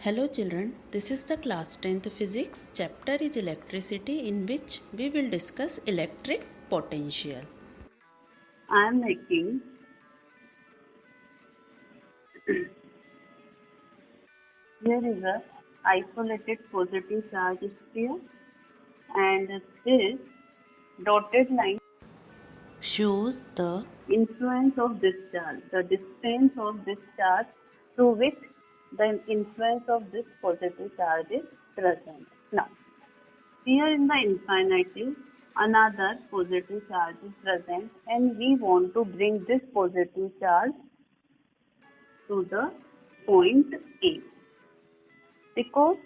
Hello children, this is the class 10th physics chapter is electricity in which we will discuss electric potential. I am making here is a isolated positive charge sphere and this dotted line Shows the influence of this charge, the distance of this charge through which the influence of this positive charge is present. Now, here in the infinitive, another positive charge is present and we want to bring this positive charge to the point A. Because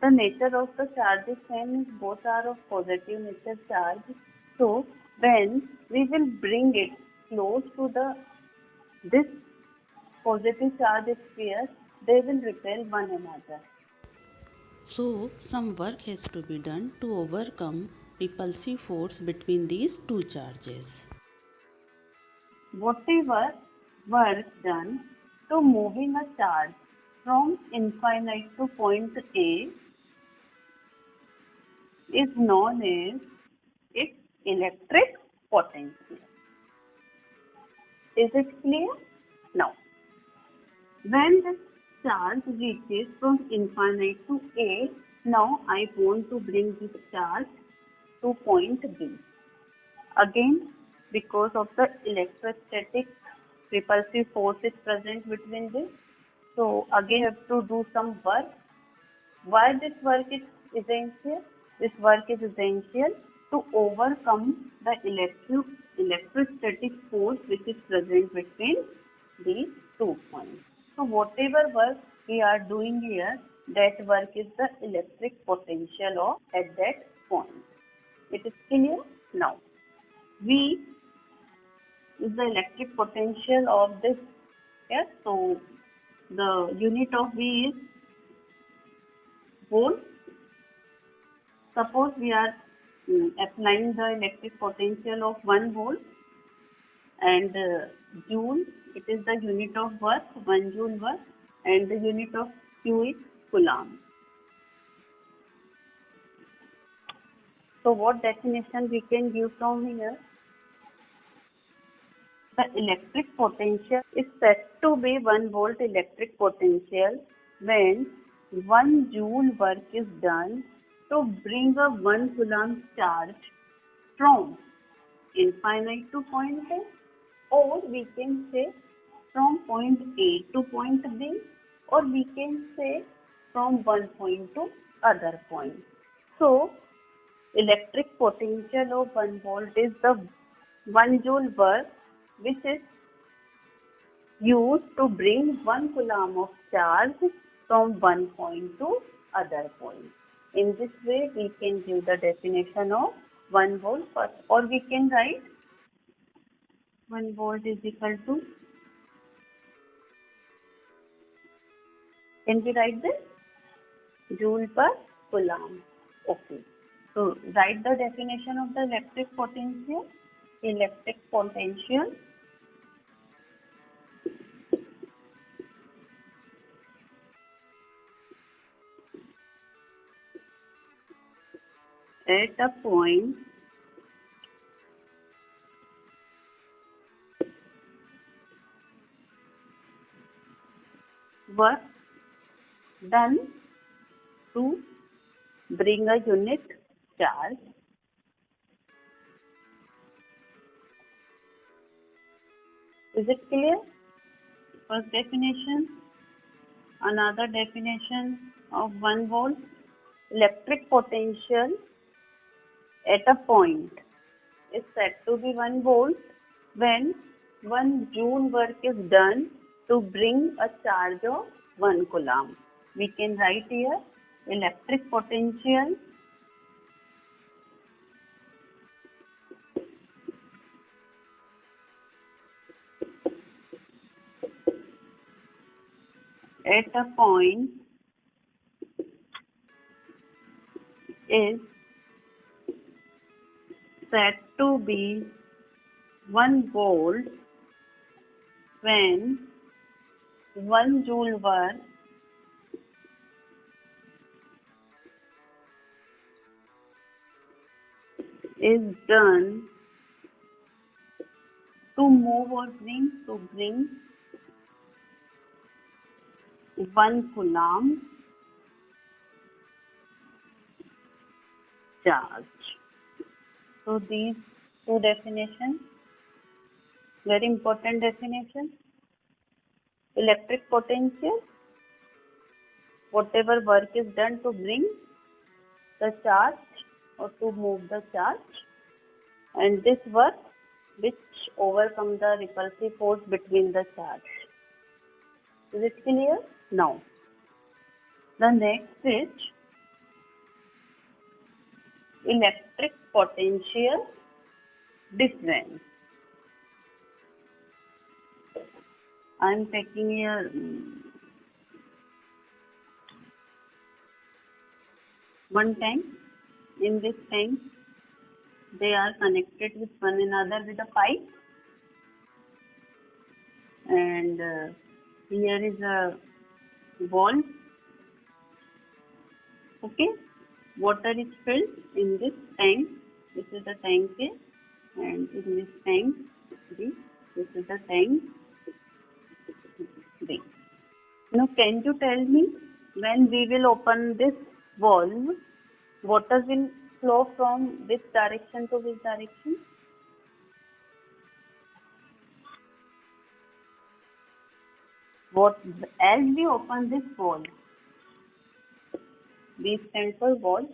the nature of the charge is same is both are of positive nature charge. So when we will bring it close to this positive charge sphere, they will repel one another. so some work has to be done to overcome repulsive force between these two charges. Whatever work done to moving a charge from infinite to point A is known as its electric potential. Is it clear? Now, when the charge reaches from infinite to A, now I want to bring this charge to point B. Again, because of the electrostatic repulsive force is present between this, so again you have to do some work. Why this work is essential? This work is essential to overcome the electrostatic force which is present between these 2 points. So whatever work we are doing here, that work is the electric potential of at that point. It is clear? Now, V is the electric potential of this. Yes, so the unit of V is volt. Suppose we are applying the electric potential of 1 volt and joule, it is the unit of work, 1 joule work, and the unit of Q is coulomb. So what definition we can give from here? The electric potential is said to be 1 volt electric potential when 1 joule work is done to bring a 1 coulomb charge from infinite to point A, or we can say from point A to point B, or we can say from one point to other point. So, electric potential of 1 volt is the 1 joule work which is used to bring 1 coulomb of charge from one point to other point. In this way, we can give the definition of 1 volt first, or we can write 1 volt is equal to, can we write this? Joule per coulomb. Okay. So, write the definition of the electric potential. Electric potential at a point work done to bring a unit charge Is it clear? First definition. Another definition of 1 volt. Electric potential at a point is said to be 1 volt when 1 joule work is done to bring a charge of 1 coulomb. We can write here electric potential at a point is said to be 1 volt when 1 joule work is done to move or bring 1 coulomb charge. So these two definitions, very important definition. Electric potential, whatever work is done to bring the charge or to move the charge, and this work which overcome the repulsive force between the charge. Is it clear? Now, the next is electric potential difference. I am taking here one tank. In this tank, they are connected with one another with a pipe, and here is a valve. Okay, water is filled in this tank. This is the tank A, and in this tank B. This is the tank B. Now, can you tell me, when we will open this valve, water will flow from which direction to which direction? As we open this valve, we stand for valve.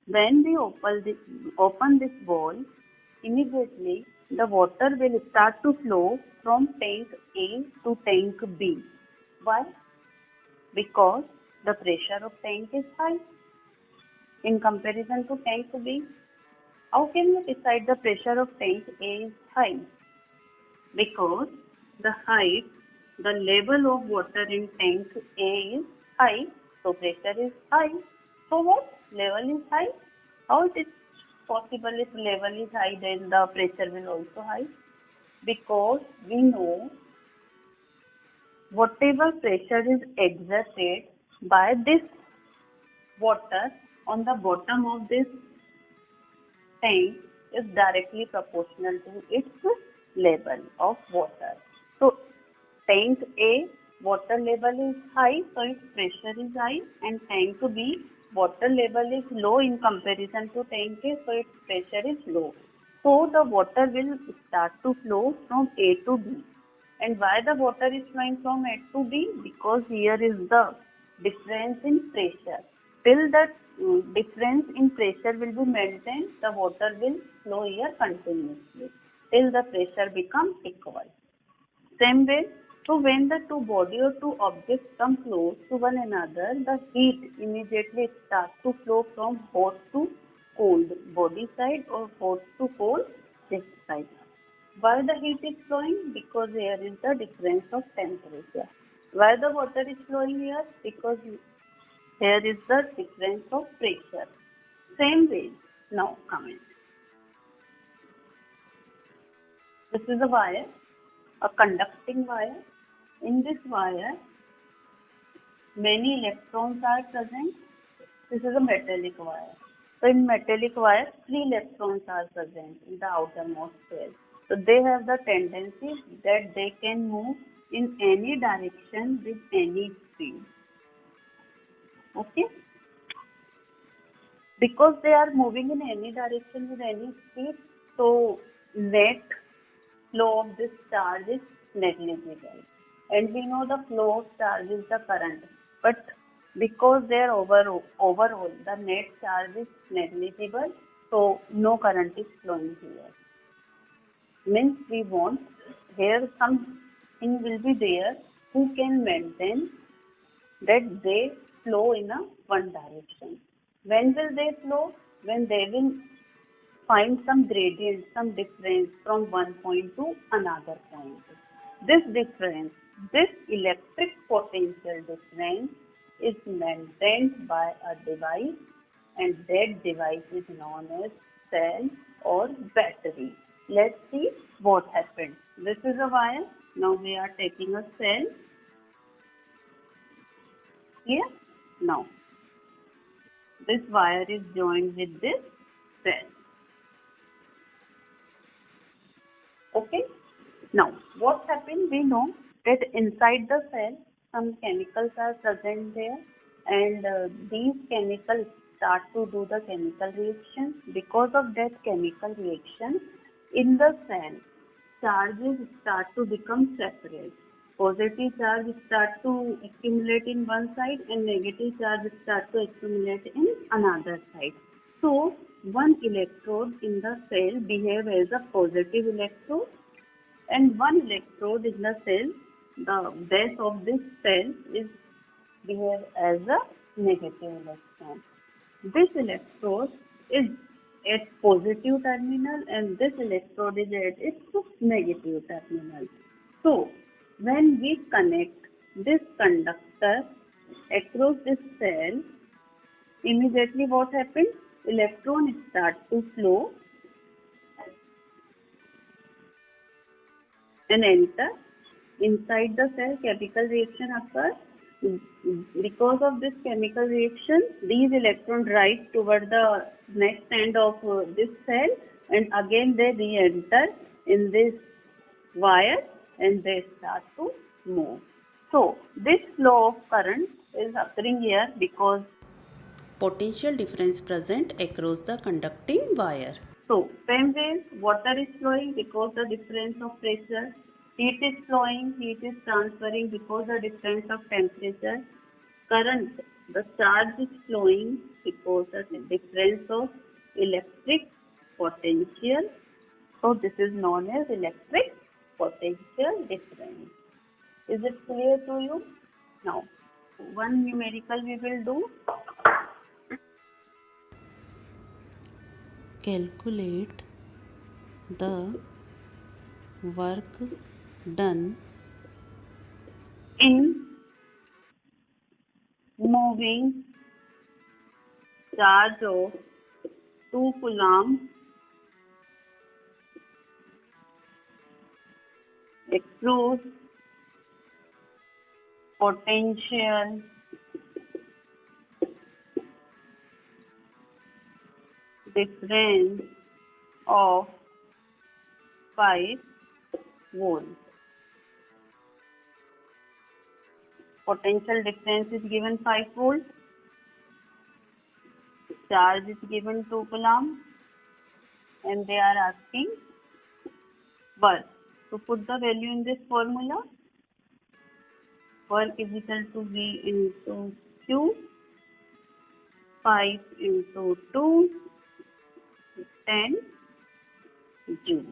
When we open this valve, immediately the water will start to flow from tank A to tank B. Why? Because the pressure of tank is high in comparison to tank B. How can we decide the pressure of tank A is high? Because the height, the level of water in tank A is high, so pressure is high. So what? Level is high. How it is possible if level is high, then the pressure will also high? Because we know whatever pressure is exerted by this water on the bottom of this tank is directly proportional to its level of water. So tank A water level is high, so its pressure is high, and tank B water level is low in comparison to tank A, so its pressure is low. So the water will start to flow from A to B. And why the water is flowing from A to B? Because here is the difference in pressure. Till that difference in pressure will be maintained, the water will flow here continuously till the pressure becomes equal. Same way, so when the two body or two objects come close to one another, the heat immediately starts to flow from hot to cold body side or hot to cold this side. Why the heat is flowing? Because here is the difference of temperature. Why the water is flowing here? Because here is the difference of pressure. Same way. Now comment. This is a wire, a conducting wire. In this wire, many electrons are present. This is a metallic wire. So in metallic wire, 3 electrons are present in the outermost shell. So they have the tendency that they can move in any direction with any speed. Okay? Because they are moving in any direction with any speed, so net flow of this charge is negligible. And we know the flow of charge is the current. But because they are overall, the net charge is negligible, so no current is flowing here. Means we want here something will be there who can maintain that they flow in a one direction. When will they flow? When they will find some gradient, some difference from one point to another point. This difference, this electric potential difference is maintained by a device, and that device is known as cell or battery. Let's see what happened. This is a wire. Now we are taking a cell. Here. Now this wire is joined with this cell. Okay. Now, what happened? We know that inside the cell, some chemicals are present there, and these chemicals start to do the chemical reaction. Because of that chemical reaction, in the cell, charges start to become separate. Positive charge start to accumulate in one side, and negative charge start to accumulate in another side. So, one electrode in the cell behave as a positive electrode, and one electrode in the cell, the base of this cell is behave as a negative electron. This electrode is at positive terminal and this electrode is at its negative terminal. So, when we connect this conductor across this cell, immediately what happens? Electrons start to flow and enter inside the cell. Chemical reaction occurs. Because of this chemical reaction, these electrons rise toward the next end of this cell, and again they re-enter in this wire and they start to move. So this flow of current is occurring here because Potential difference present across the conducting wire. so, same way, water is flowing because the difference of pressure. Heat is flowing, heat is transferring because the difference of temperature. Current, the charge is flowing because the difference of electric potential. So, this is known as electric potential difference. Is it clear to you? Now, one numerical we will do. Calculate the work done In moving charge of 2 coulomb across potential difference of 5 volts. Potential difference is given 5 volts. Charge is given 2 coulomb and they are asking work. So put the value in this formula. Work is equal to V into Q. 5 into 2, 10 joule.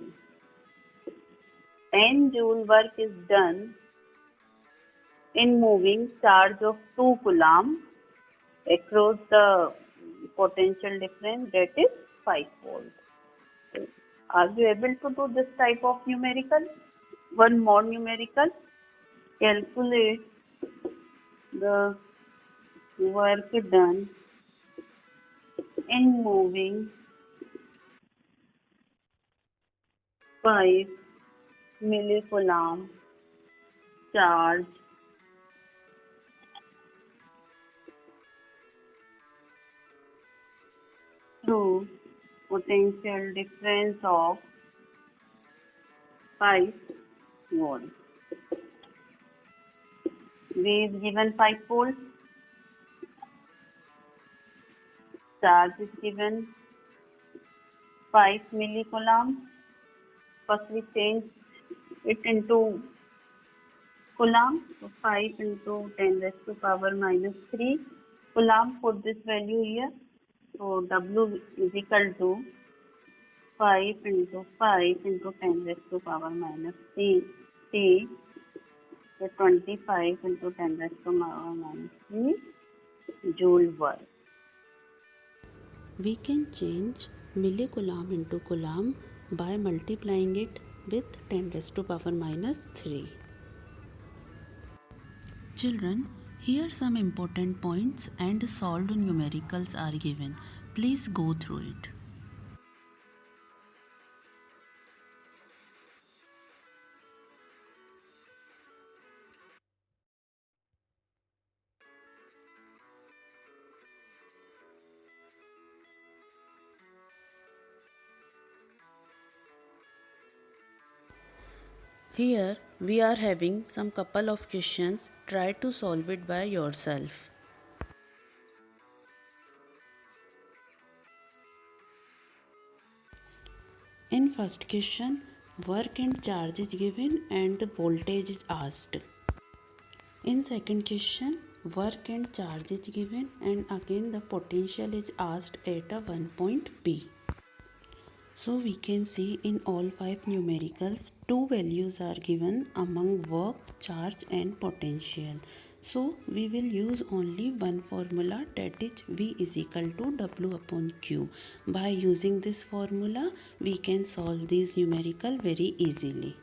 10 joule work is done in moving charge of 2 coulomb across the potential difference, that is 5 volts. Are you able to do this type of numerical? One more numerical. Calculate the work done in moving 5 millicoulomb charge through potential difference of 5 volts. V is given 5 volts. Charge is given 5 millicoulomb. First we change it into coulomb. So 5 into 10 raised to power minus 3 coulomb. Put this value here. So W is equal to 5 into 5 into 10 raised to power minus 3 T. So 25 into 10 raised to power minus 3 joule work. We can change millicoulomb into coulomb by multiplying it with 10 raised to power minus 3. Children, here some important points and solved numericals are given. Please go through it. Here we are having some couple of questions. Try to solve it by yourself. In first question, work and charge is given and the voltage is asked. In second question, work and charge is given and again the potential is asked at a one point P. So we can see in all 5 numericals, 2 values are given among work, charge and potential. So we will use only one formula, that is V is equal to W upon Q. By using this formula, we can solve these numerical very easily.